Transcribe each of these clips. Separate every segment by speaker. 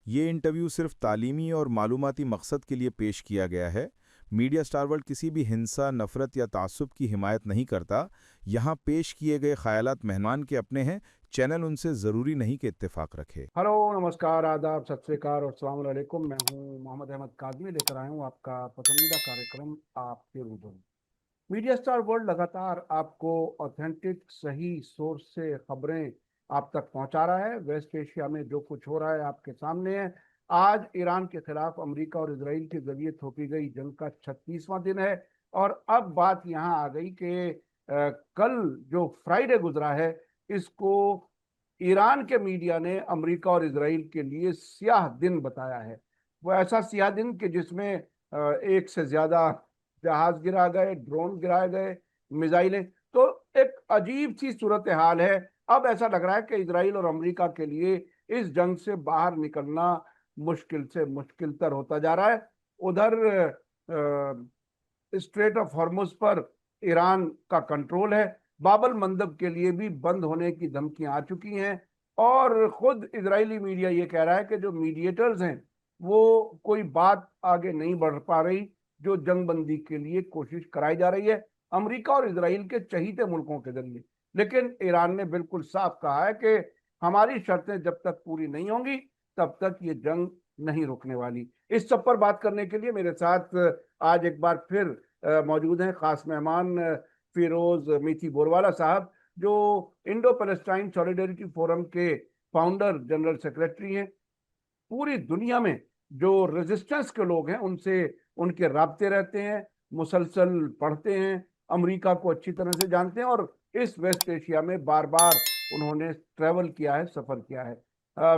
Speaker 1: ये इंटरव्यू सिर्फ तालीमी और मालूमाती मकसद के लिए पेश किया गया है। मीडिया स्टार वर्ल्ड किसी भी हिंसा, नफरत या तासुब की हिमायत नहीं करता। यहाँ पेश किए गए ख्यालात मेहमान के अपने हैं। चैनल उनसे ज़रूरी नहीं कि इत्तेफाक रखे।
Speaker 2: हेलो, नमस्कार, आदाब, सत श्री अकाल और अस्सलाम वालेकुम। मैं हूं मोहम्मद अहमद काज़मी, लेकर आया हूं आपका पसंदीदा कार्यक्रम आपके रूबरू। मीडिया स्टार वर्ल्ड लगातार आपको ऑथेंटिक, सही सोर्स से खबरें आप तक पहुंचा रहा है। वेस्ट एशिया में जो कुछ हो रहा है आपके सामने है। आज ईरान के खिलाफ अमेरिका और इसराइल के जरिए थोपी गई जंग का 36वां दिन है। और अब बात यहाँ आ गई कि कल जो फ्राइडे गुजरा है, इसको ईरान के मीडिया ने अमेरिका और इसराइल के लिए स्याह दिन बताया है। वो ऐसा स्याह दिन कि जिसमें एक से ज्यादा जहाज गिरा गए, ड्रोन गिराए गए, मिसाइलें। तो एक अजीब सी सूरत हाल है। अब ऐसा लग रहा है कि इसराइल और अमेरिका के लिए इस जंग से बाहर निकलना मुश्किल से मुश्किल तर होता जा रहा है। उधर स्ट्रेट ऑफ हॉर्मुज पर ईरान का कंट्रोल है। बाबल मंदब के लिए भी बंद होने की धमकियां आ चुकी हैं। और खुद इजरायली मीडिया ये कह रहा है कि जो मीडिएटर्स हैं वो कोई बात आगे नहीं बढ़ पा रही, जो जंगबंदी के लिए कोशिश कराई जा रही है अमेरिका और इसराइल के चहीते मुल्कों के जरिए। लेकिन ईरान ने बिल्कुल साफ कहा है कि हमारी शर्तें जब तक पूरी नहीं होंगी तब तक ये जंग नहीं रुकने वाली। इस सब पर बात करने के लिए मेरे साथ आज एक बार फिर मौजूद हैं खास मेहमान फिरोज मीठी बोरवाला साहब, जो इंडो पैलेस्टाइन सॉलिडरिटी फोरम के फाउंडर जनरल सेक्रेटरी हैं। पूरी दुनिया में जो रेजिस्टेंस के लोग हैं उनसे उनके राब्ते रहते हैं, मुसलसल पढ़ते हैं, अमेरिका को अच्छी तरह से जानते हैं और इस वेस्ट एशिया में बार बार उन्होंने ट्रैवल किया है, सफर किया है।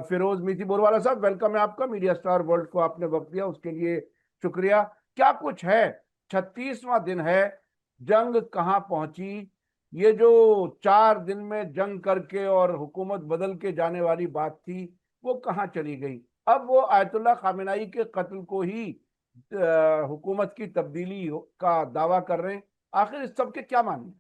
Speaker 2: फिरोज मीठी बोरवाला साहब, वेलकम है आपका। मीडिया स्टार वर्ल्ड को आपने वक्त दिया, उसके लिए शुक्रिया। क्या कुछ है, 36वां दिन है, जंग कहाँ पहुंची? ये जो 4 दिन में जंग करके और हुकूमत बदल के जाने वाली बात थी, वो कहाँ चली गई? अब वो आयतुल्ला खामेनाई के कत्ल को ही हुकूमत की तब्दीली का दावा कर रहे हैं। आखिर इस सब के क्या माने?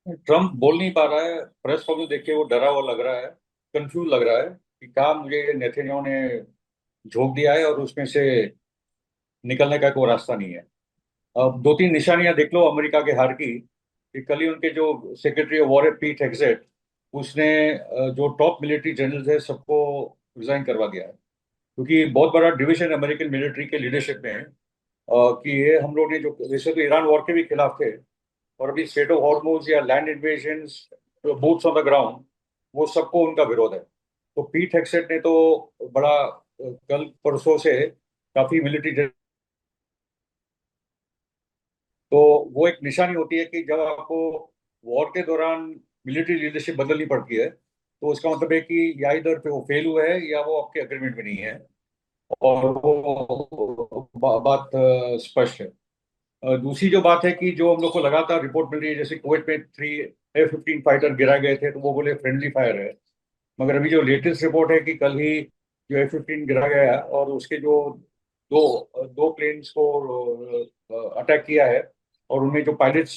Speaker 3: ट्रम्प बोल नहीं पा रहा है। प्रेस कॉन्फ्रेंस देख के वो डरा हुआ लग रहा है, कंफ्यूज लग रहा है कि क्या मुझे नेतन्याहू ने झोंक दिया है और उसमें से निकलने का कोई रास्ता नहीं है। अब दो तीन निशानियां देख लो अमेरिका के हार की, कि कल ही उनके जो सेक्रेटरी ऑफ वॉर है पीट हेगसेट, उसने जो टॉप मिलिट्री जनरल्स है सबको रिजाइन करवा दिया है। क्योंकि बहुत बड़ा डिवीजन अमेरिकन मिलिट्री के लीडरशिप में है, कि ये हम लोग ने जो वैसे तो ईरान वॉर के भी खिलाफ थे, और अभी स्टेट ऑफ हॉर्मुज या land invasion, boots on the ground, वो सबको उनका विरोध है। तो पीट हेगसेट ने तो बड़ा कल परसों से काफी मिलिट्री, तो वो एक निशानी होती है कि जब आपको वॉर के दौरान मिलिट्री लीडरशिप बदलनी पड़ती है, तो उसका मतलब है कि या इधर पे वो फेल हुआ है या वो आपके अग्रीमेंट में नहीं है। और वो बात स्पष्ट है। दूसरी जो बात है कि जो हम लोग को लगातार रिपोर्ट मिल रही है, जैसे कुवैत में 3 F-15 फाइटर गिराए गए थे तो वो बोले फ्रेंडली फायर है। मगर अभी जो लेटेस्ट रिपोर्ट है कि कल ही जो F-15 गिरा गया है और उसके जो दो दो प्लेन्स को अटैक किया है, और उनमें जो पायलट्स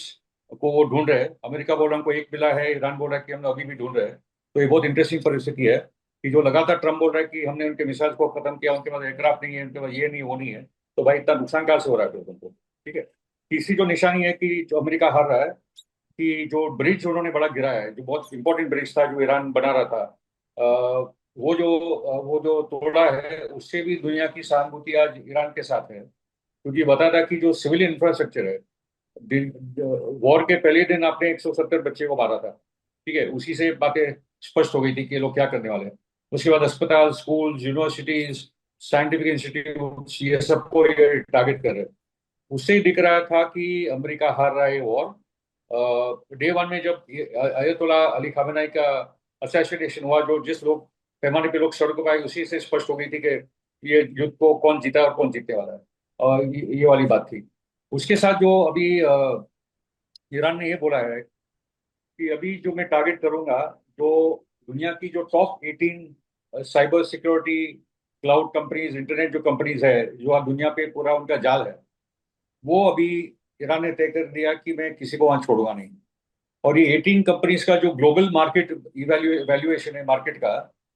Speaker 3: को वो ढूंढ रहे हैं। अमेरिका बोल रहा है हमको एक मिला है, ईरान बोल रहा है कि हम अभी भी ढूंढ रहे हैं। तो ये बहुत इंटरेस्टिंग परिस्थिति है कि जो लगातार ट्रम्प बोल रहा है कि हमने उनके मिसाइल को खत्म किया, उनके पास एयरक्राफ्ट नहीं है, उनके पास ये नहीं वो नहीं है। तो भाई इतना नुकसान कहाँ से हो रहा है फिर तुमको? ठीक है। तीसरी जो निशानी है कि जो अमेरिका हार रहा है, कि जो ब्रिज उन्होंने बड़ा गिराया है, जो बहुत इंपॉर्टेंट ब्रिज था जो ईरान बना रहा था, वो जो तोड़ा है, उससे भी दुनिया की सहानुभूति आज ईरान के साथ है। क्योंकि बता था कि जो सिविल इंफ्रास्ट्रक्चर है, वॉर के पहले दिन आपने 170 बच्चे को मारा था। ठीक है, उसी से बातें स्पष्ट हो गई थी कि ये लोग क्या करने वाले हैं। उसके बाद अस्पताल, स्कूल, यूनिवर्सिटीज, साइंटिफिक इंस्टीट्यूट, ये सबको ये टारगेट कर रहे हैं। उससे ही दिख रहा था कि अमेरिका हार रहा है वॉर। डे वन में जब अयतुल्ला अली खामेनेई का असैसिनेशन हुआ, जो जिस लोग पैमाने पे लोग सड़कों पर आए, उसी से स्पष्ट हो गई थी कि ये युद्ध को कौन जीता और कौन जीतने वाला है। और ये वाली बात थी। उसके साथ जो अभी ईरान ने ये बोला है कि अभी जो मैं टारगेट करूंगा, जो दुनिया की जो top 18 cyber security cloud companies, internet जो कंपनीज है, जो आज दुनिया पे पूरा उनका जाल है, वो अभी ईरान ने तय कर दिया कि मैं किसी को वहां छोड़ूंगा नहीं। और ये 18 कंपनीज का जो ग्लोबल मार्केट वैल्यूएशन है मार्केट का,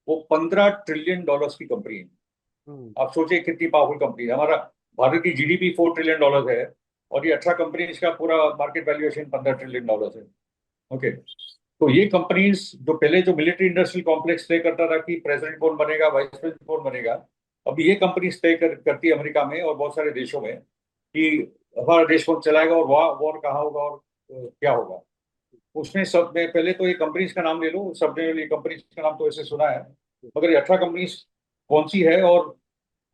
Speaker 3: वो $15 ट्रिलियन की कंपनी है।
Speaker 2: हम्म,
Speaker 3: आप सोचिए कितनी पावरफुल कंपनी है। हमारा भारत की जीडीपी $4 ट्रिलियन है, और ये 18 कंपनीज का पूरा मार्केट वैल्यूएशन $15 ट्रिलियन है। ओके। तो ये कंपनीज जो पहले जो मिलिट्री इंडस्ट्रियल कॉम्प्लेक्स तय करता था कि प्रेसिडेंट कौन बनेगा, वाइस प्रेसिडेंट कौन बनेगा, अब ये कंपनीज तय करती है अमेरिका में और बहुत सारे देशों में कि हमारा देश कौन चलाएगा और वॉर कहाँ होगा और क्या होगा। उसमें सब में पहले तो ये कंपनीज का नाम ले लो, सबने ये कंपनीज का नाम तो ऐसे सुना है, मगर ये 18 कंपनीज कौन सी है और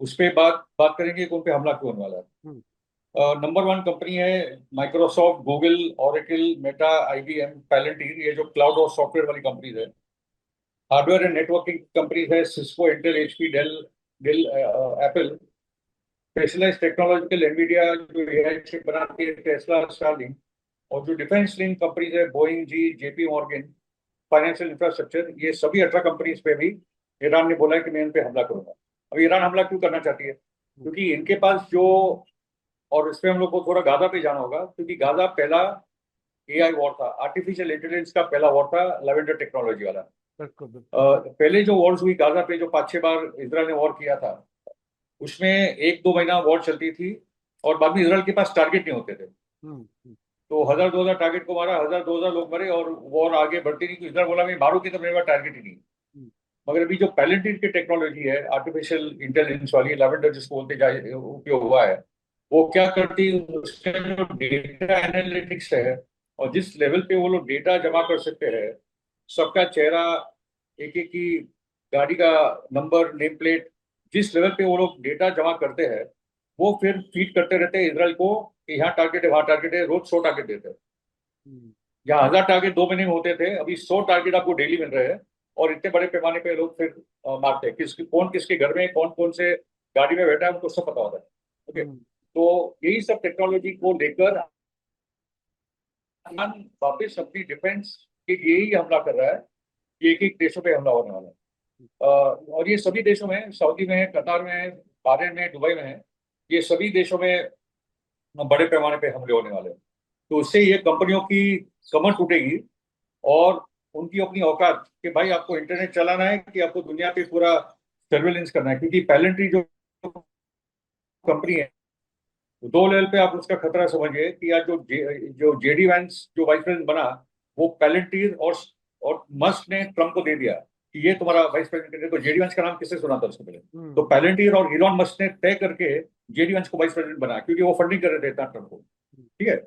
Speaker 3: उस पर बात बात करेंगे कि उन पे हमला क्यों होने वाला है।
Speaker 2: हम्म,
Speaker 3: नंबर वन कंपनी है Microsoft, Google, Oracle, Meta, IBM, Palantir, ये जो क्लाउड और सॉफ्टवेयर वाली कंपनीज है। हार्डवेयर एंड नेटवर्किंग कंपनीज है Cisco, Intel, HP, Dell, Apple. Specialise technological, Nvidia जो एआई चिप बनाती है, टेस्ला, स्टारलिंक। और जो डिफेंस लिंक कंपनीज है, Boeing, GE, JP Morgan, financial infrastructure, ये सभी 18 कंपनीज पे भी ईरान ने बोला है कि मैं इन पे हमला करूंगा। अब ईरान हमला क्यों करना चाहती है? क्योंकि इनके पास जो, और इस पे हम लोग को थोड़ा गाजा पे जाना होगा, क्योंकि गाजा पहला एआई वॉर था, आर्टिफिशियल इंटेलिजेंस का पहला वॉर था, लेवेंडर टेक्नोलॉजी वाला।
Speaker 2: बिल्कुल बिल्कुल।
Speaker 3: पहले जो वॉर्स हुई गाजा पे, जो 5-6 बार इसराइल ने वॉर किया था, उसमें 1-2 महीना वॉर चलती थी और बाद में इसराइल के पास टारगेट नहीं होते थे।
Speaker 2: हम्म,
Speaker 3: तो 1000-2000 टारगेट को मारा, 1000-2000 लोग मरे और वॉर आगे बढ़ती नहीं। तो इसराइल बोला मैं मारूंगी तो मेरे पास टारगेट ही नहीं।
Speaker 2: हम्म,
Speaker 3: मगर अभी जो पैलेंटिन की टेक्नोलॉजी है, आर्टिफिशियल इंटेलिजेंस वाली, लेवेंडर जिसको बोलते जाए, उपयोग हुआ है, वो क्या करती है, उसका जो डेटा एनालिटिक्स है, और जिस लेवल पे वो लोग डेटा जमा कर सकते हैं, सबका चेहरा, एक एक की गाड़ी का नंबर, नेम प्लेट, जिस लेवल पे वो लोग डेटा जमा करते हैं, वो फिर फीड करते रहते हैं इसराइल को कि यहाँ टारगेट है, वहाँ टारगेट है, रोज 100 टारगेट देते हैं।
Speaker 2: हम्म,
Speaker 3: जहाँ 1000 टारगेट 2 महीने में होते थे, अभी 100 टारगेट आपको डेली मिल रहे हैं। और इतने बड़े पैमाने पे लोग फिर मारते हैं, कौन किसके घर में कौन कौन से गाड़ी में बैठा है, उनको सब पता होता है। ओके।
Speaker 2: हम्म,
Speaker 3: तो यही सब टेक्नोलॉजी को लेकर ईरान वापस अपनी डिफेंस के लिए ही हमला कर रहा है कि एक एक देशों पे हमला होने वाला है। और ये सभी देशों में, सऊदी में है, कतार में है, बहरीन में है, दुबई में है, ये सभी देशों में बड़े पैमाने पे हमले होने वाले हैं। तो उससे ये कंपनियों की कमर टूटेगी और उनकी अपनी औकात कि भाई आपको इंटरनेट चलाना है कि आपको दुनिया पे पूरा सर्वेलेंस करना है। क्योंकि पैलेंट्री जो कंपनी है, तो 2 लेवल पे आप उसका खतरा समझिए कि आज जो जेडी वैंस जो वाइस प्रेसिडेंट बना, वो पैलेंटीर और मस्क ने ट्रम्प को दे दिया कि ये तुम्हारा वाइस प्रेसिडेंट है। तो जेडी वैंस का नाम किससे सुना था उसके पहले? तो
Speaker 2: हम्म,
Speaker 3: पैलेंटीर और इलॉन मस्क ने तय करके जेडी वैंस को वाइस प्रेसिडेंट बना, क्योंकि वो फंडिंग कर रहे थे इतना ट्रम्प को। ठीक है।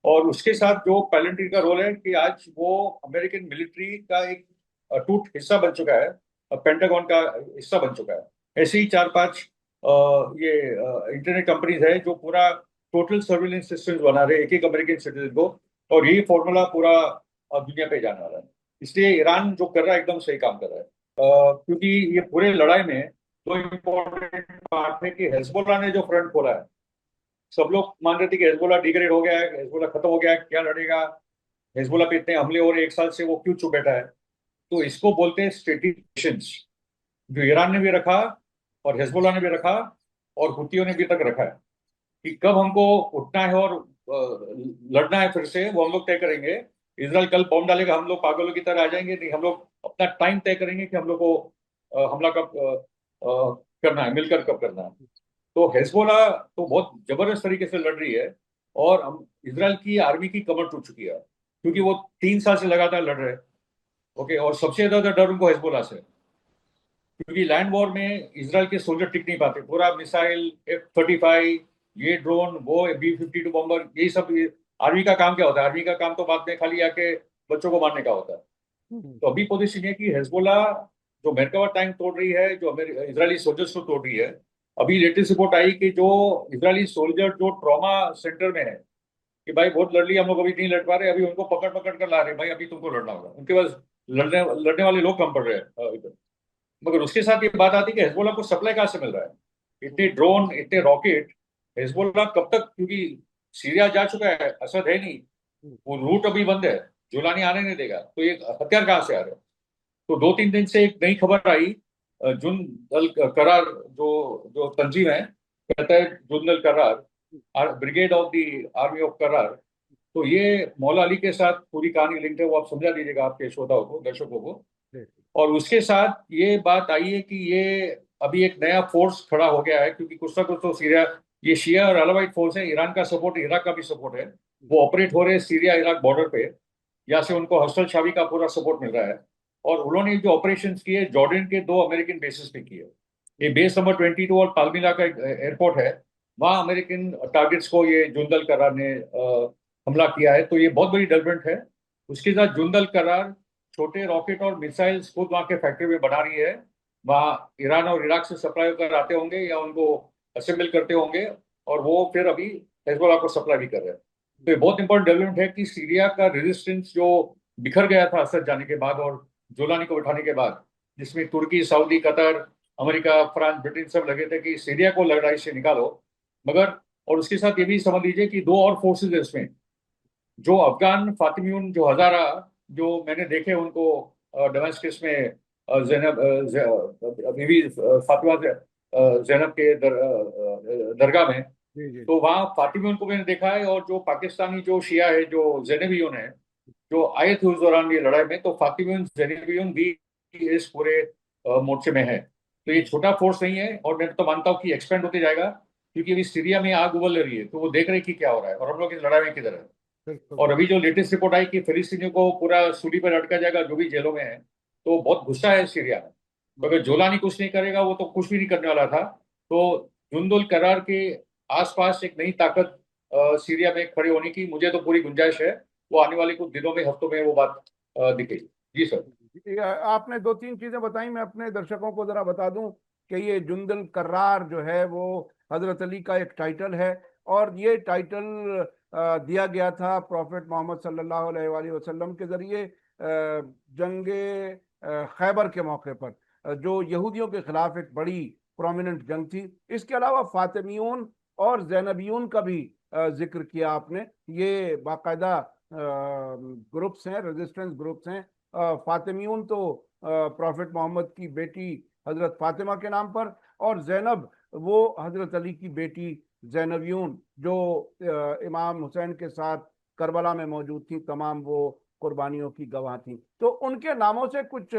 Speaker 3: और उसके साथ जो पैलेंट्री का रोल है कि आज वो अमेरिकन मिलिट्री का एक अटूट हिस्सा बन चुका है, पेंटागन का हिस्सा बन चुका है। ऐसे ही 4-5 ये इंटरनेट कंपनीज है जो पूरा टोटल सर्विलेंस सिस्टम बना रहे एक एक अमेरिकन सिटीजन को। और यही फॉर्मूला पूरा दुनिया पे जाने वाला है। इसलिए ईरान जो कर रहा है एकदम सही काम कर रहा है। क्योंकि ये पूरे लड़ाई में दो इम्पोर्टेंट पार्ट है कि हेजबोला ने जो फ्रंट खोला है। सब लोग मान रहे थे कि हेजबोला डिग्रेड हो गया है, हेजबोला खत्म हो गया है, क्या लड़ेगा, हेजबोला पे इतने हमले हो रहे 1 साल से, वो क्यों चुप बैठा है? तो इसको बोलते हैं स्ट्रेटेजिक, जो ईरान ने भी रखा और हेजबोला ने भी रखा और हुतियों ने भी तक रखा है कि कब हमको उठना है और लड़ना है फिर से, वो हम लोग तय करेंगे। इसराइल कल बॉम्ब डालेगा, हम लोग पागलों की तरह आ जाएंगे? नहीं, हम लोग अपना टाइम तय करेंगे कि हम लोग को हमला कब करना है, मिलकर कब करना है। तो हेजबोला तो बहुत जबरदस्त तरीके से लड़ रही है और हम इसराइल की आर्मी की कमर टूट चुकी है, क्योंकि वो 3 साल से लगातार लड़ रहे हैं। ओके। और सबसे ज्यादा डर उनको हेजबोला से है, क्योंकि लैंड वॉर में इसराइल के सोल्जर टिक नहीं पाते। पूरा मिसाइल, F-35, ये ड्रोन, वो B-52 बॉम्बर, यही सब आर्मी का काम क्या होता है? आर्मी का काम तो बाद में खाली आके बच्चों को मारने का होता है।
Speaker 2: हम्म,
Speaker 3: तो अभी पोजीशन है कि हेजबोला जो मेरकावा टैंक तोड़ रही है, जो इजरायली सोल्जर्स को तोड़ रही है। अभी लेटेस्ट रिपोर्ट आई कि जो इजरायली सोल्जर जो ट्रॉमा सेंटर में है, कि भाई बहुत लड़ लिया हम लोग, अभी नहीं लड़ पा रहे, अभी उनको पकड़ पकड़ कर ला रहे, भाई अभी तुमको लड़ना होगा। उनके पास लड़ने लड़ने वाले लोग कम पड़ रहे हैं इधर। मगर उसके साथ ये बात आती है कि हेजबोला को सप्लाई कहाँ से मिल रहा है? इतने ड्रोन, इतने रॉकेट, हेजबोला कब तक? क्योंकि सीरिया जा चुका है, असद है नहीं, वो रूट अभी बंद है, जुलानी आने नहीं देगा, तो ये हथियार कहाँ से आ रहे हैं? तो 2-3 दिन से एक नई खबर आई, जुन दल करार जो जो तंजीम है, कहता है जुन दल करार, brigade of the army of करार। तो ये मौला अली के साथ पूरी कहानी लिंक्ड है, वो आप समझा दीजिएगा आपके श्रोताओं को, दर्शकों को। और उसके साथ ये बात आई है कि ये अभी एक नया फोर्स खड़ा हो गया है, क्योंकि कुछ ना कुछ तो सीरिया, ये शिया और अलावाइट फोर्स है, ईरान का सपोर्ट, इराक का भी सपोर्ट है, वो ऑपरेट हो रहे हैं सीरिया इराक बॉर्डर पे। यहाँ से उनको हसन शावी का पूरा सपोर्ट मिल रहा है। और उन्होंने जो ऑपरेशन किए जॉर्डन के 2 अमेरिकन बेसिस पे किए। ये बेस नंबर 22 और पाल्मिरा का एयरपोर्ट है, वहाँ अमेरिकन टारगेट्स को ये जुंदल करार ने हमला किया है। तो ये बहुत बड़ी डेवलपमेंट है। उसके साथ जुंदल करार छोटे रॉकेट और मिसाइल्स खुद वहाँ के फैक्ट्री में बना रही है। वहाँ ईरान और इराक से सप्लाई कर आते होंगे या उनको असेंबल करते होंगे, और वो फिर अभी हेजबोला को सप्लाई भी कर रहे हैं। तो ये बहुत इंपॉर्टेंट डेवलपमेंट है कि सीरिया का रेजिस्टेंस जो बिखर गया था असद जाने के बाद और जोलानी को उठाने के बाद, जिसमें तुर्की, Saudi, Qatar, America, France, Britain सब लगे थे कि सीरिया को लड़ाई से निकालो, मगर, और उसके साथ ये भी समझ लीजिए कि 2 और फोर्सेज है इसमें, जो अफगान फातिमियुन, जो हजारा, जो मैंने देखे उनको दमिश्क में बीवी फातिमा जैनब के दरगाह में।
Speaker 2: जी जी।
Speaker 3: तो वहाँ फातिमियुन को मैंने देखा है, और जो पाकिस्तानी जो शिया है, जो जैनबियुन है, जो आए थे उस दौरान ये लड़ाई में, तो फातिमियुन जैनबियुन भी इस पूरे मोर्चे में है। तो ये छोटा फोर्स नहीं है, और मैं तो मानता हूँ कि एक्सपेंड होते जाएगा, क्योंकि अभी सीरिया में आग उबल रही है, तो वो देख रहे हैं कि क्या हो रहा है और हम लोग इस लड़ाई में किधर है।
Speaker 2: बिल्कुल
Speaker 3: और अभी जो लेटेस्ट रिपोर्ट आई कि फिलिस्तीनियों को पूरा सूली पर लटका जाएगा जो भी जेलों में है, तो बहुत गुस्सा है सीरिया में। तो अगर जोलानी कुछ नहीं करेगा, वो तो कुछ भी नहीं करने वाला था। तो जुंदुल करार के आसपास एक नई ताकत सीरिया में खड़े होने की मुझे तो पूरी गुंजाइश है। वो आने वाले कुछ दिनों में, हफ्तों में वो बात दिखेगी। जी सर।
Speaker 2: आपने दो तीन चीजें बताई, मैं अपने दर्शकों को जरा बता दूं कि ये जुंदल कर्रार जो है वो हजरत अली का एक टाइटल है, और ये टाइटल दिया गया था प्रॉफेट मोहम्मद सल्लल्लाहु अलैहि वसल्लम के जरिए जंगे खैबर के मौके पर, जो यहूदियों के खिलाफ एक बड़ी प्रोमिनेंट जंग थी। इसके अलावा फातिमियून और जैनबियून का भी जिक्र किया आपने। ये बाकायदा ग्रुप्स हैं, रेजिस्टेंस ग्रुप्स हैं। फातिमियून तो प्रॉफेट मोहम्मद की बेटी हजरत फातिमा के नाम पर, और जैनब वो हजरत अली की बेटी जैनबियून, जो इमाम हुसैन के साथ करबला में मौजूद थी, तमाम वो कुर्बानियों की गवाह थी। तो उनके नामों से कुछ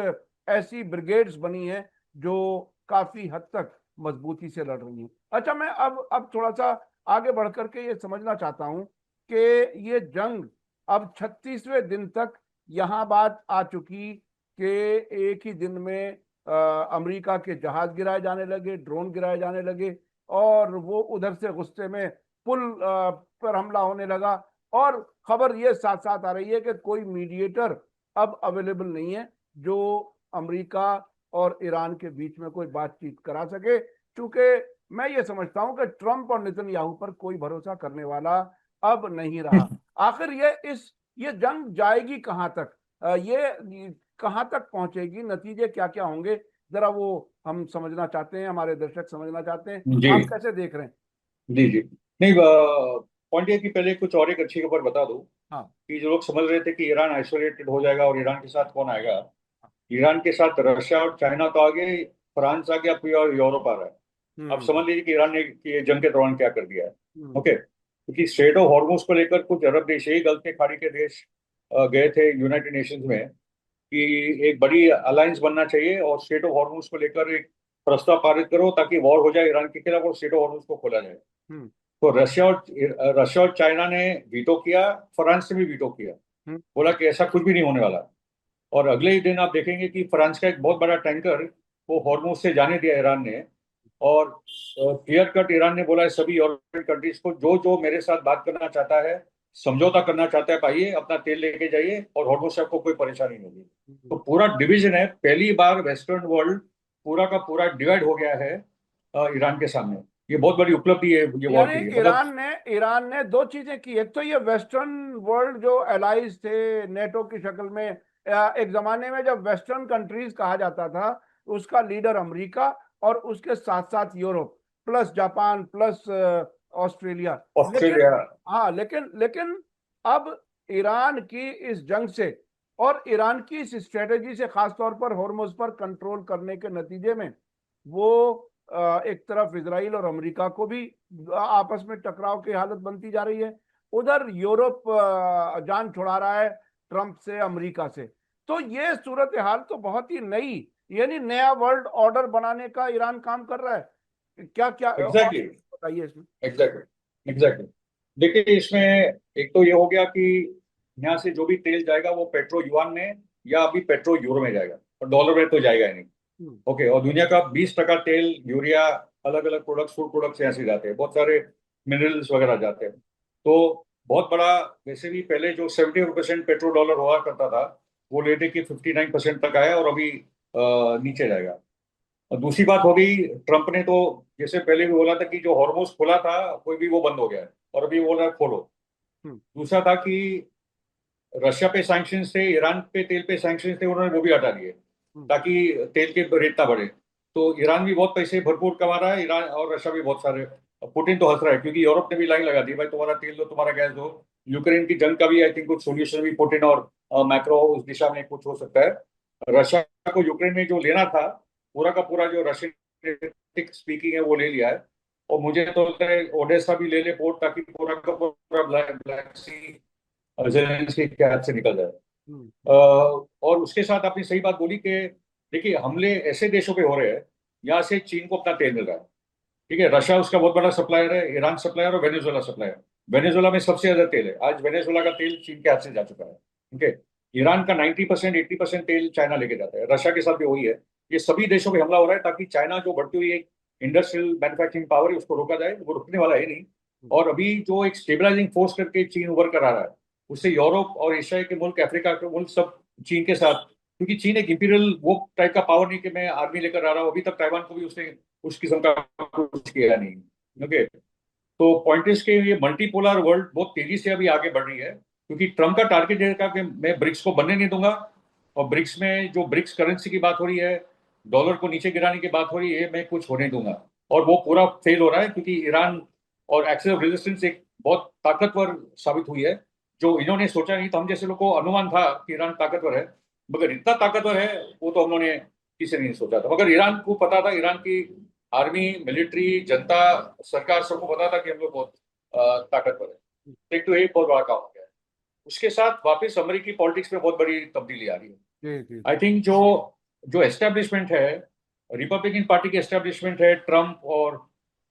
Speaker 2: ऐसी ब्रिगेड्स बनी हैं जो काफी हद तक मजबूती से लड़ रही हैं। अच्छा, मैं अब थोड़ा सा आगे बढ़ करके ये समझना चाहता हूं कि ये जंग अब 36वें दिन तक यहाँ बात आ चुकी कि एक ही दिन में अमेरिका के जहाज गिराए जाने लगे, ड्रोन गिराए जाने लगे, और वो उधर से गुस्से में पुल पर हमला होने लगा। और खबर ये साथ साथ आ रही है कि कोई मीडिएटर अब अवेलेबल नहीं है जो अमेरिका और ईरान के बीच में कोई बातचीत करा सके, क्योंकि मैं ये समझता हूं कि ट्रंप और नेतन्याहू पर कोई भरोसा करने वाला अब नहीं रहा। आखिर ये जंग जाएगी कहां तक, ये कहां तक पहुंचेगी, नतीजे क्या क्या होंगे, जरा वो हम समझना चाहते हैं, हमारे दर्शक समझना चाहते हैं।
Speaker 3: जी
Speaker 2: आप कैसे देख रहे हैं?
Speaker 3: जी जी। नहीं, पॉइंट ये कि पहले कुछ और एक अच्छी खबर बता दूं
Speaker 2: हाँ।
Speaker 3: कि जो लोग समझ रहे थे कि ईरान आइसोलेटेड हो जाएगा और ईरान के साथ कौन आएगा, ईरान के साथ रशिया और चाइना तो आगे, फ्रांस आ गया, पूरा यूरोप आ रहा है। अब
Speaker 2: हम्म
Speaker 3: समझ लीजिए कि ईरान ने कि ये जंग के दौरान क्या कर दिया है।
Speaker 2: हम्म
Speaker 3: ओके, क्योंकि स्ट्रेट ऑफ हॉर्मुज को लेकर कुछ अरब देश, यही गल्फ के खाड़ी के देश गए थे यूनाइटेड नेशंस में कि एक बड़ी अलायंस बनना चाहिए और स्ट्रेट ऑफ हॉर्मुज को लेकर एक प्रस्ताव पारित करो ताकि वॉर हो जाए ईरान के खिलाफ और स्ट्रेट ऑफ हॉर्मुज को खोला जाए।
Speaker 2: हम्म
Speaker 3: तो रशिया और चाइना ने वीटो किया, फ्रांस ने भी वीटो किया,
Speaker 2: हम्म
Speaker 3: बोला कि ऐसा कुछ भी नहीं होने वाला। और अगले ही दिन आप देखेंगे कि फ्रांस का एक बहुत बड़ा टैंकर वो हॉर्मुज से जाने दिया ईरान ने। और क्लियर कट ईरान ने बोला है सभी यूरोपियन कंट्रीज को, जो जो मेरे साथ बात करना चाहता है, समझौता करना चाहता है, पाइए अपना तेल लेके जाइए और हॉर्मुज से आपको कोई परेशानी नहीं होगी। तो पूरा डिवीजन है, पहली बार वेस्टर्न वर्ल्ड पूरा का पूरा डिवाइड हो गया है ईरान के सामने। ये बहुत बड़ी उपलब्धि है ये वॉर
Speaker 2: यानी
Speaker 3: के लिए, मतलब।
Speaker 2: ईरान ने दो चीजें की। एक तो ये वेस्टर्न वर्ल्ड जो एलाइज थे नेटो की शक्ल में, एक जमाने में जब वेस्टर्न कंट्रीज कहा जाता था, उसका लीडर अमेरिका और उसके साथ साथ Europe plus Japan plus Australia. लेकिन
Speaker 3: ऑस्ट्रेलिया।
Speaker 2: हाँ, लेकिन लेकिन अब ईरान की इस जंग से और ईरान की इस स्ट्रेटेजी से, खासतौर पर हॉर्मुज पर कंट्रोल करने के नतीजे में, वो एक तरफ इसराइल और अमेरिका को भी आपस में टकराव की हालत बनती जा रही है, उधर यूरोप जान छुड़ा रहा है ट्रंप से, अमेरिका से। तो ये सूरत हाल तो बहुत ही नई, यानी नया वर्ल्ड ऑर्डर बनाने का ईरान काम कर रहा है। क्या क्या और
Speaker 3: एग्जैक्टली,
Speaker 2: बताइए इसमें।
Speaker 3: Exactly, exactly. देखिए, इसमें एक तो ये हो गया कि यहाँ से जो भी तेल जाएगा वो पेट्रो युआन में या अभी पेट्रो यूरो में जाएगा, और डॉलर में तो जाएगा ही नहीं।
Speaker 2: हम्म,
Speaker 3: ओके, और दुनिया का 20% तेल, यूरिया, अलग अलग प्रोडक्ट्स, फूड प्रोडक्ट्स यहाँ से जाते हैं, बहुत सारे मिनरल्स वगैरह जाते हैं। तो बहुत बड़ा, वैसे भी पहले जो 70% पेट्रो डॉलर हुआ करता था, वो लेटे कि 59% तक आया, और अभी नीचे जाएगा। और दूसरी बात हो गई, ट्रम्प ने तो जैसे पहले भी बोला था कि जो हॉर्मोज खुला था कोई भी, वो बंद हो गया है, और अभी बोल रहा है खोलो।
Speaker 2: हम्म,
Speaker 3: दूसरा था कि रशिया पे सैंक्शंस थे, ईरान पे तेल पे सैंक्शंस थे, उन्होंने वो भी हटा दिए
Speaker 2: हम्म,
Speaker 3: ताकि तेल के रेट ना बढ़े। तो ईरान भी बहुत पैसे भरपूर कमा रहा है, ईरान और रशिया भी बहुत सारे। पुतिन तो हंस रहा है क्योंकि यूरोप ने भी लाइन लगा दी, भाई तुम्हारा तेल दो, तुम्हारा गैस दो। यूक्रेन की जंग का भी आई थिंक कुछ सोल्यूशन भी पुतिन और मैक्रो उस दिशा में कुछ हो सकता है। रशिया को यूक्रेन में जो लेना था, पूरा का पूरा जो रशियन स्पीकिंग है वो ले लिया है। और मुझे तो लगता है ओडेसा भी ले ले पोर्ट, ताकि पूरा का पूरा ब्लैक सी जेलेंस्की के हाथ से निकल जाए।
Speaker 2: हम्म,
Speaker 3: और उसके साथ आपने सही बात बोली कि देखिए, हमले ऐसे देशों पे हो रहे हैं, यहाँ से चीन को अपना तेल मिल रहा है। ठीक है, रशिया उसका बहुत बड़ा सप्लायर है, ईरान सप्लायर, और वेनेजुएला सप्लायर। वेनेजुएला में सबसे ज्यादा तेल है, आज वेनेजुएला का तेल चीन के हाथ से जा चुका है। ठीक है, ईरान का 90% 80% तेल चाइना लेके जाता है, रशिया के साथ भी वही है। ये सभी देशों पे हमला हो रहा है ताकि चाइना जो बढ़ती हुई एक इंडस्ट्रियल मैन्युफैक्चरिंग पावर है उसको रोका जाए, वो रुकने वाला है नहीं। और अभी जो एक स्टेबलाइजिंग फोर्स करके चीन उभर कर आ रहा है, उससे यूरोप और एशिया के मुल्क, अफ्रीका के मुल्क सब चीन के साथ, क्योंकि चीन एक इंपीरियल वो टाइप का पावर नहीं कि मैं आर्मी लेकर आ रहा हूँ, अभी तक ताइवान को भी उसने उस किस्म का कुछ किया नहीं। ओके, तो पॉइंट इज के ये मल्टीपोलर वर्ल्ड बहुत तेजी से अभी आगे बढ़ रही है, क्योंकि ट्रम्प का टारगेट है कि मैं ब्रिक्स को बनने नहीं दूंगा। और ब्रिक्स में जो ब्रिक्स करेंसी की बात हो रही है, डॉलर को नीचे गिराने की बात हो रही है, मैं कुछ होने दूंगा। और वो पूरा फेल हो रहा है, क्योंकि ईरान और एक्सेस ऑफ रेजिस्टेंस एक बहुत ताकतवर साबित हुई है, जो इन्होंने सोचा नहीं था। हम जैसे लोग को अनुमान था कि ईरान ताकतवर है, मगर इतना ताकतवर है वो तो हमने किसी ने नहीं सोचा था। मगर ईरान को पता था, ईरान की आर्मी, मिलिट्री, जनता, सरकार, सबको पता था कि हम लोग बहुत ताकतवर है। एक तो एक बहुत बड़ा काम हो गया है। उसके साथ वापस अमेरिकी पॉलिटिक्स में बहुत बड़ी तब्दीली आ रही है।
Speaker 2: जी जी।
Speaker 3: आई थिंक जो जो एस्टेब्लिशमेंट है, रिपब्लिकन पार्टी की एस्टेब्लिशमेंट है, ट्रम्प और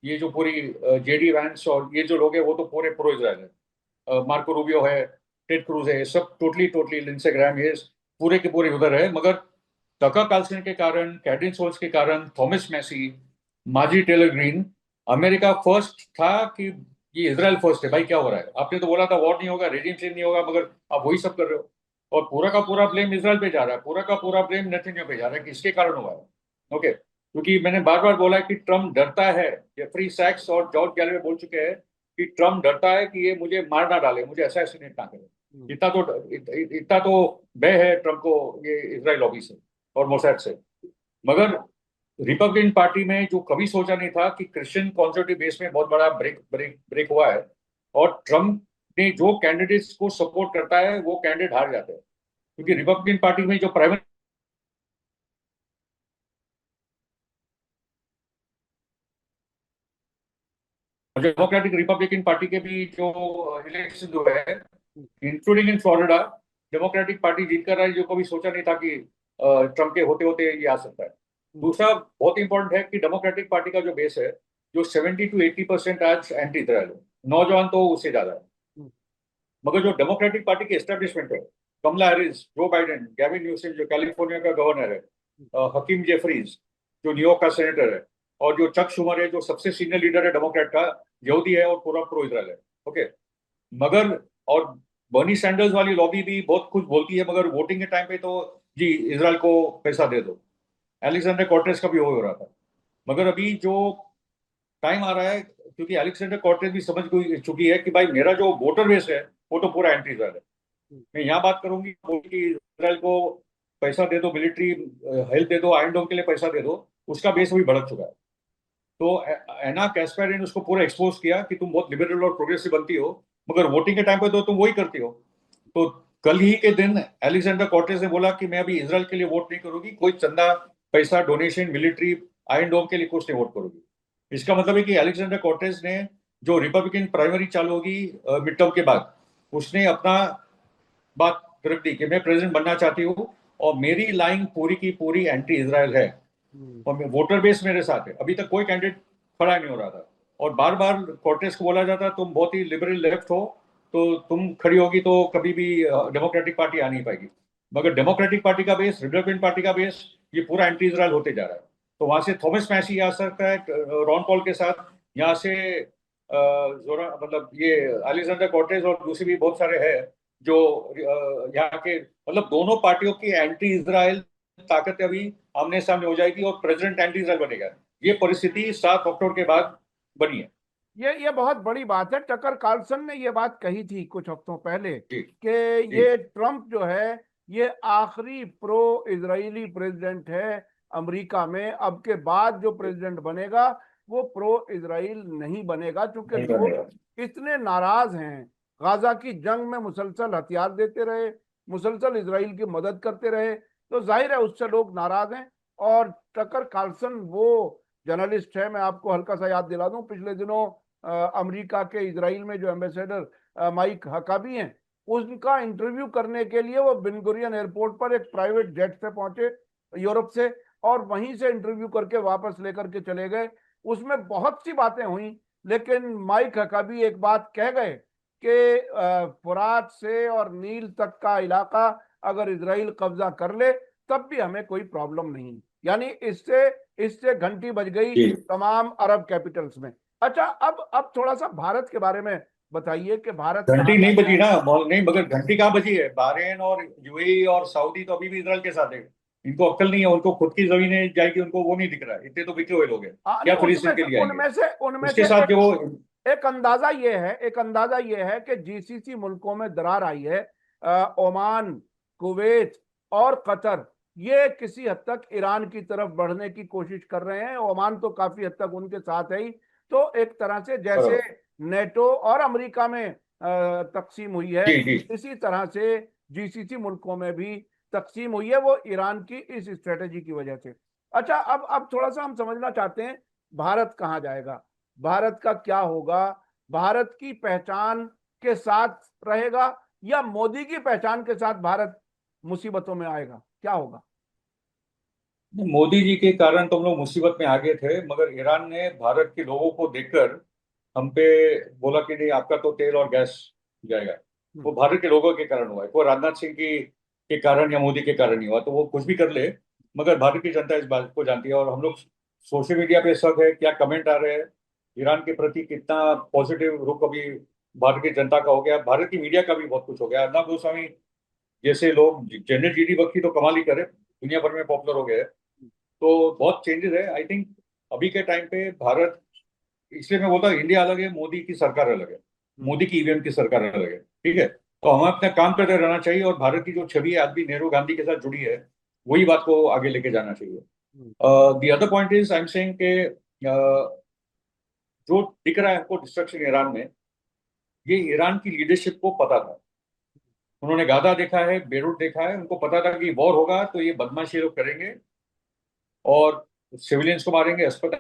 Speaker 3: ये जो पूरी जेडी वैंस और ये जो लोग हैं, वो तो पूरे प्रो इजराइल है। मार्को रूबियो है, टेड क्रूज है, ये सब टोटली टोटली, लिंडसे ग्रैहम, ये पूरे के पूरे उधर है। मगर टकर कार्लसन के कारण, कैडरिन सोल्स के कारण, थॉमस मैसी, माजी टेलर ग्रीन, अमेरिका फर्स्ट था कि ये इसराइल फर्स्ट है। भाई क्या हो रहा है, आपने तो बोला था वॉर नहीं होगा, रेजिम चेंज नहीं होगा, मगर आप वही सब कर रहे हो। और पूरा का पूरा ब्लेम इसराइल पे जा रहा है, पूरा का पूरा ब्लेम नेतन्याहू पे जा रहा है कि इसके कारण हुआ है। ओके, क्योंकि मैंने बार बार बोला है कि ट्रम्प डरता है, जेफरी सैक्स और जॉर्ज गैलवे बोल चुके हैं कि ट्रम्प डरता है कि ये मुझे मार ना डाले, मुझे असैसिनेट ना करे। इतना तो भय है ट्रम्प को, ये इजराइल लॉबी से और मोसाद से। मगर रिपब्लिकन पार्टी में जो कभी सोचा नहीं था कि क्रिश्चियन कॉन्जर्वेटिव बेस में बहुत बड़ा ब्रेक ब्रेक ब्रेक हुआ है, और ट्रम्प ने जो कैंडिडेट्स को सपोर्ट करता है वो कैंडिडेट हार जाते हैं, क्योंकि रिपब्लिकन पार्टी में जो प्राइमरी, डेमोक्रेटिक रिपब्लिकन पार्टी के भी जो इलेक्शन हुए हैं, including in Florida, Democratic party जीत कर रहा है, जो कभी सोचा नहीं था कि ट्रम्प के होते होते ये आ सकता है। दूसरा बहुत इंपॉर्टेंट है कि डेमोक्रेटिक पार्टी का जो बेस है, जो 70 to 80% आज एंटी इसराइल है, नौजवान तो उससे ज्यादा है। मगर जो डेमोक्रेटिक पार्टी की एस्टेब्लिशमेंट है, Kamala Harris, Joe Biden, Gavin Newsom जो कैलिफोर्निया का गवर्नर है, हकीम जेफरीज जो न्यूयॉर्क का सेनेटर है, और जो चक शुमर है जो सबसे सीनियर लीडर है डेमोक्रेट का, यहूदी है और पूरा प्रो इजराइल है। ओके, मगर और बर्नी सैंडर्स वाली लॉबी भी बहुत कुछ बोलती है, मगर वोटिंग के टाइम पे तो जी इजराइल को पैसा दे दो। एलेक्जेंडर कॉर्टेस का भी हो रहा था। मगर अभी जो टाइम आ रहा है, क्योंकि अलेक्जेंडर कॉर्टेस भी समझ चुकी है कि भाई मेरा जो वोटर बेस है वो तो पूरा एंटी इसराइल है। मैं यहाँ बात करूंगी कि इसराइल को पैसा दे दो, मिलिट्री हेल्प दे दो, आयरन डोम के लिए पैसा दे दो, उसका बेस अभी भड़क चुका है। तो एना कैस्पेर ने उसको पूरा एक्सपोज किया कि तुम बहुत लिबरल और प्रोग्रेसिव बनती हो, मगर वोटिंग के टाइम पे तो तुम वही करती हो। तो कल ही के दिन अलेक्जेंडर कॉर्टेस ने बोला कि मैं अभी इसराइल के लिए वोट नहीं करूंगी, कोई चंदा, पैसा, डोनेशन, मिलिट्री, आयरन डोम के लिए कुछ नहीं वोट करूंगी। इसका मतलब है कि अलेक्जेंडर कॉर्टेस ने, जो रिपब्लिकन प्राइमरी चालू होगी मिड टर्म के बाद, उसने अपना बात रख दी कि मैं प्रेसिडेंट बनना चाहती हूँ, और मेरी लाइन पूरी की पूरी एंटी इसराइल है, और वोटर बेस मेरे साथ है। अभी तक कोई कैंडिडेट खड़ा नहीं हो रहा था, और बार बार कोर्टेस को बोला जाता तुम बहुत ही लिबरल लेफ्ट हो, तो तुम खड़ी होगी तो कभी भी डेमोक्रेटिक पार्टी आ नहीं पाएगी। मगर डेमोक्रेटिक पार्टी का बेस, रिपब्लिकन पार्टी का बेस, ये पूरा एंटी इसराइल होते जा रहा है। तो वहां से थॉमस मैसी आ सकता है रॉन पॉल के साथ, यहाँ से जोरा मतलब ये अलेक्जेंडर कोर्टेस और दूसरे भी बहुत सारे हैं जो यहाँ के, मतलब दोनों पार्टियों की एंटी इसराइल ताकतें अभी आमने सामने हो जाएगी और प्रेसिडेंट एंटी इसराइल बनेगा। ये परिस्थिति 7 अक्टूबर के बाद बनी है।
Speaker 2: ये बहुत बड़ी बात है। टकर कार्लसन ने ये बात कही थी कुछ हफ्तों पहले
Speaker 3: जी
Speaker 2: कि
Speaker 3: जी
Speaker 2: ये ट्रम्प जो है ये आखिरी प्रो इजरायली प्रेसिडेंट है अमेरिका में। अब के बाद जो प्रेसिडेंट बनेगा वो प्रो इजराइल नहीं बनेगा, क्योंकि
Speaker 3: नहीं
Speaker 2: लोग
Speaker 3: बनेगा।
Speaker 2: इतने नाराज हैं। गाजा की जंग में मुसलसल हथियार देते रहे, मुसलसल इजराइल की मदद करते रहे, तो जाहिर है उससे लोग नाराज हैं। और टकर कार्लसन वो जर्नलिस्ट है, मैं आपको हल्का सा याद दिला दूं, पिछले दिनों अमेरिका के इजराइल में जो एम्बेसडर माइक हकाबी हैं, उनका इंटरव्यू करने के लिए वो बिन गुरियन एयरपोर्ट पर एक प्राइवेट जेट से पहुंचे यूरोप से, और वहीं से इंटरव्यू करके वापस लेकर के चले गए। उसमें बहुत सी बातें हुई, लेकिन माइक हकाबी एक बात कह गए कि फुरात से और नील तक का इलाका अगर इसराइल कब्जा कर ले तब भी हमें कोई प्रॉब्लम नहीं। यानी इससे इससे घंटी बज गई
Speaker 3: जी,
Speaker 2: तमाम अरब कैपिटल्स में। अच्छा, अब थोड़ा सा भारत के बारे में बताइए कि भारत
Speaker 3: घंटी
Speaker 2: कहाँ
Speaker 3: नहीं
Speaker 2: तक
Speaker 3: बजी
Speaker 2: है।
Speaker 3: ना नहीं, मगर घंटी कहाँ बजी है? बहरीन और यूएई और सऊदी तो अभी भी इसराइल के साथ है। इनको अक्ल नहीं है, उनको खुद की जमीनें जाएगी उनको वो नहीं दिख रहा है। इतने तो बिके हुए लोग हैं,
Speaker 2: नहीं,
Speaker 3: क्या फिलिस्तीन के लिए आएंगे?
Speaker 2: उनमें
Speaker 3: उसके
Speaker 2: से
Speaker 3: साथ जो
Speaker 2: एक अंदाजा ये है कि जीसीसी मुल्कों में दरार आई है। ओमान, कुवैत और कतर, ये किसी हद तक ईरान की तरफ बढ़ने की कोशिश कर रहे हैं। ओमान तो काफी हद तक उनके साथ है ही। तो एक तरह से जैसे
Speaker 3: बराबर।
Speaker 2: नेटो और अमेरिका में तकसीम हुई है,
Speaker 3: जी जी
Speaker 2: इसी तरह से जीसीसी मुल्कों में भी तकसीम हुई है, वो ईरान की इस स्ट्रेटेजी की वजह से। अच्छा, अब थोड़ा सा हम समझना चाहते हैं भारत कहाँ जाएगा, भारत का क्या होगा। भारत की पहचान के साथ रहेगा या मोदी की पहचान के साथ भारत मुसीबतों में आएगा, क्या होगा?
Speaker 3: मोदी जी के कारण तो हम लोग मुसीबत में आ गए थे, मगर ईरान ने भारत के लोगों को देखकर हम पे बोला कि नहीं, आपका तो तेल और गैस जाएगा। वो भारत के लोगों के कारण हुआ है, वो राजनाथ सिंह की के कारण या मोदी के कारण नहीं हुआ। तो वो कुछ भी कर ले, मगर भारत की जनता इस बात को जानती है। और हम लोग सोशल मीडिया पे इस वक्त है, क्या कमेंट आ रहे हैं ईरान के प्रति, कितना पॉजिटिव रुख अभी भारत की जनता का हो गया, भारत की मीडिया का भी बहुत कुछ हो गया। अर्नब गोस्वामी जैसे लोग जनरल जीडी बख्शी तो कमाल ही करे, दुनिया भर में पॉपुलर हो गए। तो बहुत चेंजेस है आई थिंक अभी के टाइम पे भारत। इसलिए मैं बोलता हूँ इंडिया अलग है, मोदी की सरकार अलग है, मोदी की ईवीएम की सरकार अलग है। ठीक है, तो हमें अपना काम करते रहना चाहिए, और भारत की जो छवि है आज भी नेहरू गांधी के साथ जुड़ी है, वही बात को आगे लेके जाना चाहिए। The other point is I am saying के जो दिख रहा है हमको डिस्ट्रक्शन ईरान में, ये ईरान की लीडरशिप को पता था। उन्होंने गादा देखा है, बेरूट देखा है, उनको पता था कि वॉर होगा तो ये बदमाशी लोग करेंगे और सिविलियंस को मारेंगे। अस्पताल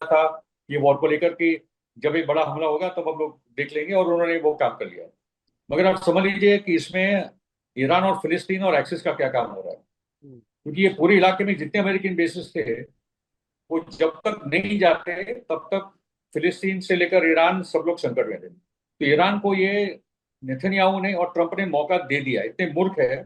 Speaker 3: था ये वॉर को लेकर कि जब एक बड़ा हमला होगा तब हम लोग देख लेंगे, और उन्होंने वो काम कर लिया। मगर आप समझ लीजिए कि इसमें ईरान और फिलिस्तीन और एक्सिस का क्या काम हो रहा है, क्योंकि ये पूरे इलाके में जितने अमेरिकन बेसिस थे वो जब तक नहीं जाते तब तक फिलिस्तीन से लेकर ईरान सब लोग संकट में थे। तो ईरान को ये नेतन्याहू ने और ट्रंप ने मौका दे दिया। इतने मूर्ख है,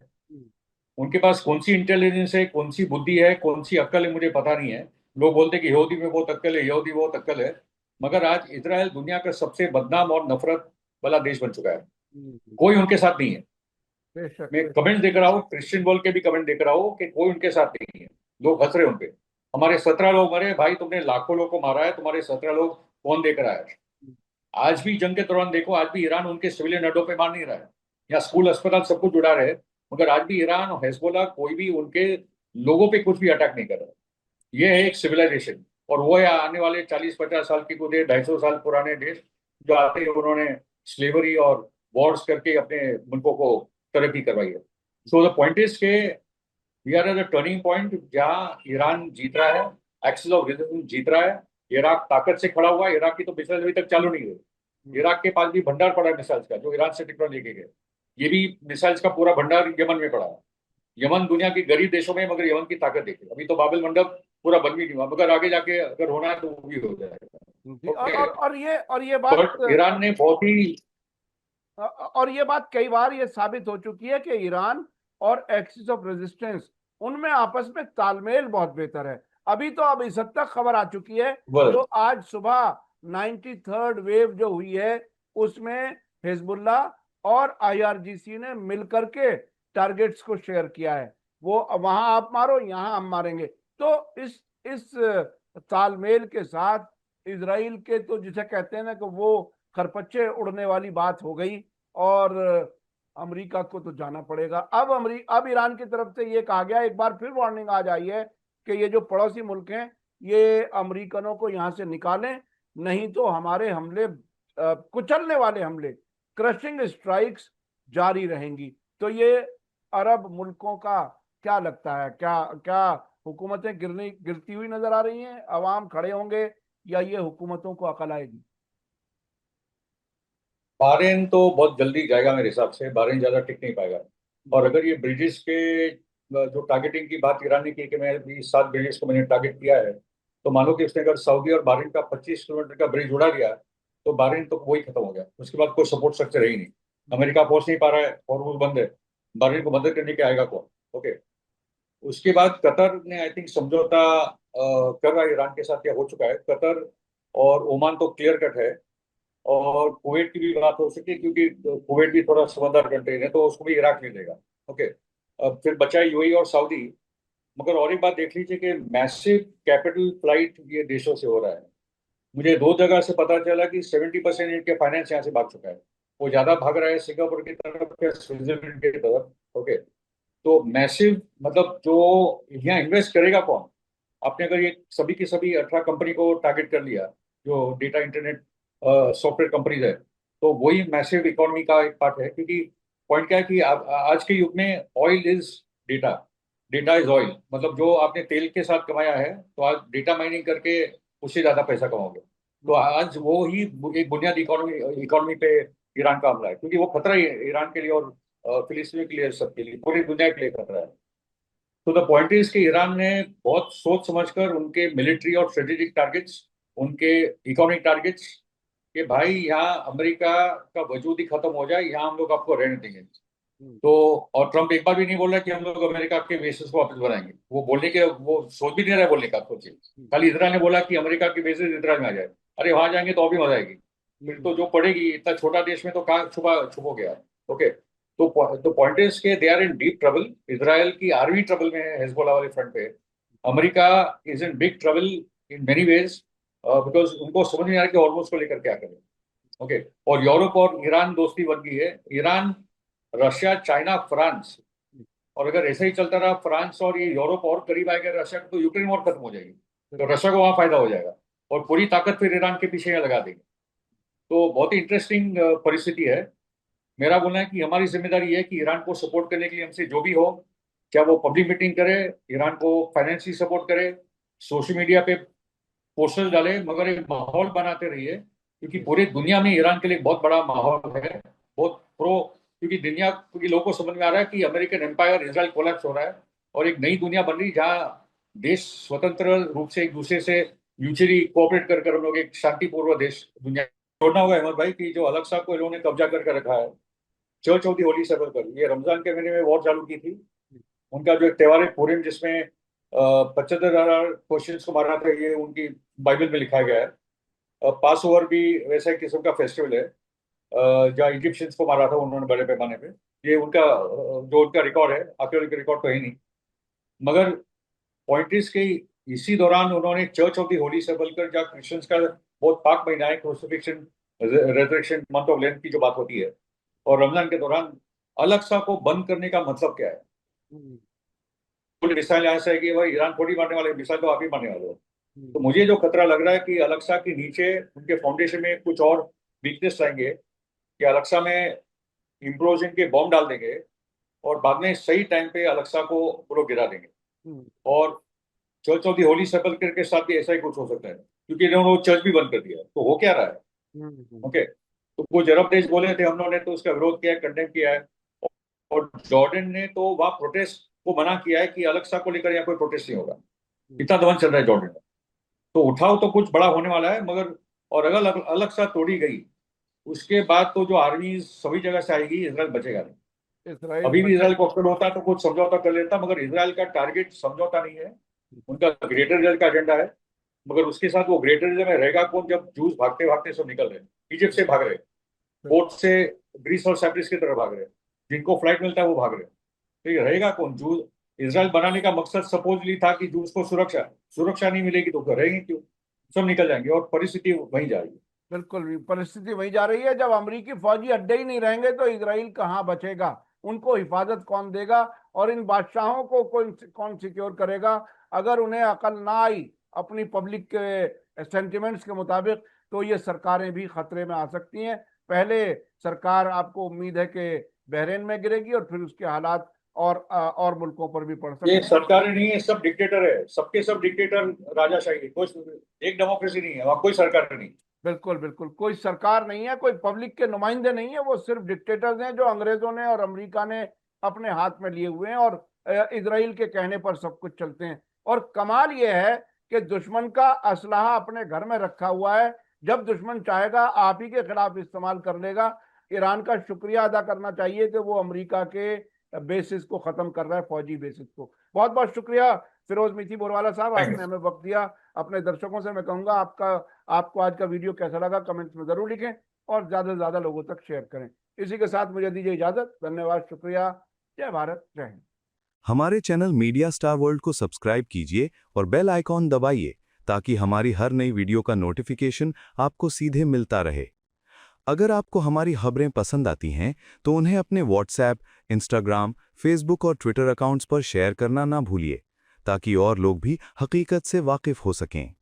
Speaker 3: उनके पास कौन सी इंटेलिजेंस है, कौन सी बुद्धि है, कौन सी अक्ल है, मुझे पता नहीं है। लोग बोलते हैं कि यहूदी में बहुत अक्ल है, यहूदी बहुत अक्ल है, मगर आज इसराइल दुनिया का सबसे बदनाम और नफरत वाला देश बन चुका है। कोई उनके साथ नहीं है।
Speaker 2: बेशक
Speaker 3: मैं
Speaker 2: बेशक।
Speaker 3: कमेंट देख रहा हूँ, क्रिश्चियन बोल के भी कमेंट देख रहा हूँ कि कोई उनके साथ नहीं है। लोग हंस रहे हैं उनपे। हमारे 17 लोग मरे भाई, तुमने लाखों लोग को मारा है, तुम्हारे 17 लोग कौन देख रहा है? आज भी जंग के दौरान देखो, आज भी ईरान उनके सिविलियन अड्डों पे मार नहीं रहा है, या स्कूल अस्पताल सब कुछ जुड़ा रहे, मगर आज भी ईरान और हिजबुल्लाह कोई भी उनके लोगों पे कुछ भी अटैक नहीं कर रहा। ये है एक सिविलाइजेशन, और वो है आने वाले 40-50 साल की कुछ 250 साल पुराने देश जो आते हैं, उन्होंने स्लेवरी और वॉर्स करके अपने मुल्कों को तरक्की करवाई है। सो द पॉइंट इज के we are at the turning point जहाँ ईरान जीत रहा है, एक्सिस ऑफ रेजिस्टेंस जीत रहा है। इराक ताकत से खड़ा हुआ है, इराक की तो मिसाइल अभी तक चालू नहीं हुई। इराक के पास भी भंडार पड़ा है मिसाइल्स का, जो ईरान से टेक्नोलॉजी लेके गए। ये भी मिसाइल्स का पूरा भंडार यमन में पड़ा है। यमन दुनिया के गरीब देशों में, मगर यमन की ताकत देखिए, अभी तो बाबल मंडप पूरा बन भी नहीं हुआ, मगर आगे जाके अगर होना है तो वो भी हो
Speaker 2: जी,
Speaker 3: जाएगा। ओके।
Speaker 2: और ये बात
Speaker 3: बट ईरान ने बहुत ही
Speaker 2: और ये बात कई बार ये साबित हो चुकी है कि ईरान और एक्सिस ऑफ रेजिस्टेंस उनमें आपस में तालमेल बहुत बेहतर है। अभी तो अब इस हद तक खबर आ चुकी है, जो आज सुबह 93rd वेव जो हुई है उसमें हिजबुल्ला और आईआरजीसी ने मिलकर के टारगेट्स को शेयर किया है। वो वहां आप मारो, यहां हम मारेंगे। तो इस तालमेल के साथ इसराइल के तो जिसे कहते हैं ना कि वो खरपच्चे उड़ने वाली बात हो गई। और अमेरिका को तो जाना पड़ेगा। अब ईरान की तरफ से ये कहा गया, एक बार फिर वार्निंग आ जाई है कि ये जो पड़ोसी मुल्क हैं ये अमेरिकनों को यहां से निकालें, नहीं तो हमारे हमले, कुचलने वाले हमले, क्रशिंग स्ट्राइक्स जारी रहेंगी। तो ये अरब मुल्कों का क्या लगता है, क्या क्या हुकूमतें गिरती हुई नजर आ रही हैं, अवाम खड़े होंगे, या ये हुकूमतों को अकल आएगी?
Speaker 3: बहरीन तो बहुत जल्दी जाएगा मेरे हिसाब से, बहरीन ज्यादा टिक नहीं पाएगा। और अगर ये ब्रिजेस के जो टारगेटिंग की बात ईरान ने की कि मैं भी 7 ब्रिजेस को मैंने टारगेट किया है, तो मानो कि उसने अगर सऊदी और बहरीन का 25 किलोमीटर का ब्रिज उड़ा दिया, तो बहरीन तो वही खत्म हो गया, उसके बाद कोई सपोर्ट स्ट्रक्चर है ही नहीं। अमेरिका पहुंच नहीं पा रहा है और वो बंद है, बहरीन को मदद करने के आएगा कौन? ओके। उसके बाद कतर ने आई थिंक समझौता कर रहा है ईरान के साथ, या हो चुका है। कतर और ओमान तो क्लियर कट है, और कुवैत की भी बात हो सकती है, क्योंकि कुवैत भी थोड़ा समझदार कंट्री है, तो उसको भी इराक ले लेगा। ओके। अब फिर बचा यूएई और सऊदी। मगर और एक बात देख लीजिए कि मैसिव कैपिटल फ्लाइट ये देशों से हो रहा है। मुझे 2 जगह से पता चला कि 70% इनके फाइनेंस यहाँ से भाग चुका है। वो ज्यादा भाग रहा है सिंगापुर की तरफ या स्विट्जरलैंड की तरफ। ओके। तो मैसिव मतलब जो यहाँ इन्वेस्ट करेगा कौन? आपने अगर ये सभी की सभी 18 कंपनी को टारगेट कर लिया, जो डेटा इंटरनेट सॉफ्टवेयर कंपनीज है, तो वही मैसिव इकोनॉमी का एक पार्ट है। क्योंकि पॉइंट क्या है कि आज के युग में oil is data, data is oil. मतलब जो आपने तेल के साथ कमाया है, तो आज डेटा माइनिंग करके उससे ज्यादा पैसा कमाओगे। तो आज वो ही एक बुनियादी इकोनॉमी इकोनॉमी पे ईरान का हमला है, क्योंकि वो खतरा ही है ईरान के लिए और फिलिस्तीनियों के लिए, सबके लिए, पूरी दुनिया के लिए खतरा है। तो द पॉइंट इज कि ईरान ने बहुत सोच समझकर उनके मिलिट्री और स्ट्रेटेजिक टारगेट्स, उनके इकोनॉमिक टारगेट्स, कि भाई यहाँ अमेरिका का वजूद ही खत्म हो जाए, यहाँ हम लोग आपको रहने देंगे। तो और ट्रम्प एक बार भी नहीं बोल रहा कि हम लोग अमेरिका के बेसिस को वापस बनाएंगे। वो बोलने के वो सोच भी नहीं रहा है बोलने का, सोचिए। खाली इजराइल ने बोला कि अमेरिका के बेसिस इजराइल में आ जाए। अरे वहां जाएंगे तो और भी मजा आएगी, फिर तो जो पड़ेगी, इतना छोटा देश में तो कहाँ छुपो गया। ओके। तो पॉइंट इज के they are in deep trouble. Israel की आर्मी ट्रबल में है हिजबुल्लाह वाले फ्रंट पे। America is in big trouble in many ways, because उनको समझ नहीं आ रहा कि ऑलमोस्ट को लेकर क्या करें। ओके। और यूरोप और ईरान दोस्ती बन गई है। ईरान, रशिया, चाइना, फ्रांस, और अगर ऐसे ही चलता रहा, फ्रांस और ये यूरोप और करीब आएगा रशिया को, तो यूक्रेन वॉर खत्म हो जाएगी, तो रशिया को वहां फायदा हो जाएगा, और पूरी ताकत फिर ईरान के पीछे यहाँ लगा देंगे। तो बहुत ही इंटरेस्टिंग परिस्थिति है। मेरा बोलना है कि हमारी जिम्मेदारी है कि ईरान को सपोर्ट करने के लिए हमसे जो भी हो, क्या वो पब्लिक मीटिंग करे, ईरान को फाइनेंशियली सपोर्ट करे, सोशल मीडिया पे पोस्टर्स डाले, मगर एक माहौल बनाते रहिए, क्योंकि पूरी दुनिया में ईरान के लिए बहुत बड़ा माहौल है, बहुत प्रो। क्योंकि दुनिया के लोगों को समझ में आ रहा है कि अमेरिकन एम्पायर इसराइल कोलैप्स हो रहा है, और एक नई दुनिया बन रही, जहाँ देश स्वतंत्र रूप से एक दूसरे से म्यूचुअली कोऑपरेट कर कर हम लोग एक शांतिपूर्व देश दुनिया छोड़ना होगा। अहमद भाई की जो अलग को इन्होंने कब्जा करके रखा है, चर्च ऑफ दी होली सेपल्कर, ये रमजान के महीने में वॉर चालू की थी। उनका जो एक त्योहार है पुरीम, जिसमें 75,000 क्वेश्चन को मारा था, ये उनकी बाइबल में लिखा गया है। पास ओवर भी वैसा एक किस्म का फेस्टिवल है, जहाँ इजिप्शियंस को मारा था उन्होंने बड़े पैमाने पे। ये उनका जो उनका रिकॉर्ड है, आर्कियोलॉजिकल रिकॉर्ड तो है ही नहीं। मगर पॉइंट इज के इसी दौरान उन्होंने चर्च ऑफ द होली सेपल्कर, जहाँ क्रिश्चियंस का बहुत पाक महीना है, crucifixion, resurrection, month of length की जो बात होती है, और रमजान के दौरान अलक्सा को बंद करने का मतलब क्या है? मिसाइल यहाँ से है कि भाई ईरान थोड़ी मारने वाले, मिसाइल तो आप ही मारने वाले हो। तो मुझे जो खतरा लग रहा है कि अलक्सा के नीचे उनके फाउंडेशन में कुछ और वीकनेस लाएंगे, कि अलक्सा में इम्प्लोजन के बॉम्ब डाल देंगे, और बाद में सही टाइम पे अलक्सा को वो लोग गिरा देंगे। और चर्च ऑफ द होली सेपल्कर के साथ भी ऐसा ही कुछ हो सकता है, क्योंकि इन्होंने वो चर्च भी बंद कर दिया। तो हो क्या रहा है? ओके। तो कुछ अरब देश बोले थे हम लोगों ने तो उसका विरोध किया है, कंडेम किया है। और जॉर्डन ने तो वहाँ प्रोटेस्ट वो मना किया है कि अलक्सा को लेकर यहाँ कोई प्रोटेस्ट नहीं होगा। इतना दमन चल रहा है जॉर्डन में, तो उठाओ तो कुछ बड़ा होने वाला है। मगर और अगर अलक्सा तोड़ी गई उसके बाद तो जो आर्मी सभी जगह से आएगी, इसराइल बचेगा नहीं।
Speaker 2: इसराइल
Speaker 3: अभी भी इसराइल को अक्सर होता तो कुछ समझौता कर लेता, मगर इसराइल का टारगेट समझौता नहीं है, उनका ग्रेटर इजराइल का एजेंडा है। मगर उसके साथ वो ग्रेटर इजराइल में रहेगा कौन, जब जूस भागते भागते सब निकल रहे हैं, इजिप्ट से भाग रहे, पोर्ट से ग्रीस और साइप्रस की तरफ भाग रहे, जिनको फ्लाइट मिलता है वो भाग रहे, तो ये रहेगा कौन? जूस इसराइल बनाने का मकसद सपोजली था कि जूस को सुरक्षा नहीं मिलेगी तो रहेंगे क्यों, सब निकल जाएंगे और परिस्थिति वहीं जाएगी।
Speaker 2: बिल्कुल परिस्थिति वही जा रही है। जब अमेरिकी फौजी अड्डे ही नहीं रहेंगे तो इसराइल कहाँ बचेगा, उनको हिफाजत कौन देगा और इन बादशाहों को कौन सिक्योर करेगा? अगर उन्हें अकल ना आई अपनी पब्लिक के सेंटिमेंट्स के मुताबिक तो ये सरकारें भी खतरे में आ सकती हैं। पहले सरकार आपको उम्मीद है कि बहरीन में गिरेगी और फिर उसके हालात और मुल्कों पर भी पड़ सकते
Speaker 3: ये
Speaker 2: हैं।
Speaker 3: सरकारें नहीं है, सब डिक्टेटर है, सबके सब डिक्टेटर राजाशाही है, कोई एक डेमोक्रेसी नहीं है वहाँ, कोई सरकार नहीं।
Speaker 2: बिल्कुल बिल्कुल, कोई सरकार नहीं है, कोई पब्लिक के नुमाइंदे नहीं है, वो सिर्फ डिक्टेटर्स हैं जो अंग्रेजों ने और अमेरिका ने अपने हाथ में लिए हुए हैं और इजराइल के कहने पर सब कुछ चलते हैं। और कमाल ये है कि दुश्मन का असलहा अपने घर में रखा हुआ है, जब दुश्मन चाहेगा आप ही के खिलाफ इस्तेमाल कर लेगा। ईरान का शुक्रिया अदा करना चाहिए कि वो अमेरिका के बेसिस को खत्म कर रहा है, फौजी बेसिस को। बहुत बहुत शुक्रिया फिरोज मीठी बोरवाला साहब, आपने हमें वक्त दिया। अपने दर्शकों से मैं कहूंगा आपको आज का वीडियो कैसा लगा कमेंट्स में जरूर लिखें और ज्यादा से ज्यादा लोगों तक शेयर करें। इसी के साथ मुझे दीजिए इजाजत। धन्यवाद, शुक्रिया, जय भारत, जय हिंद।
Speaker 4: हमारे चैनल मीडिया स्टार वर्ल्ड को सब्सक्राइब कीजिए और बेल आइकॉन दबाइए ताकि हमारी हर नई वीडियो का नोटिफिकेशन आपको सीधे मिलता रहे। अगर आपको हमारी खबरें पसंद आती हैं तो उन्हें अपने व्हाट्सएप, इंस्टाग्राम, फेसबुक और ट्विटर अकाउंट्स पर शेयर करना ना भूलिए ताकि और लोग भी हकीकत से वाकिफ हो सकें।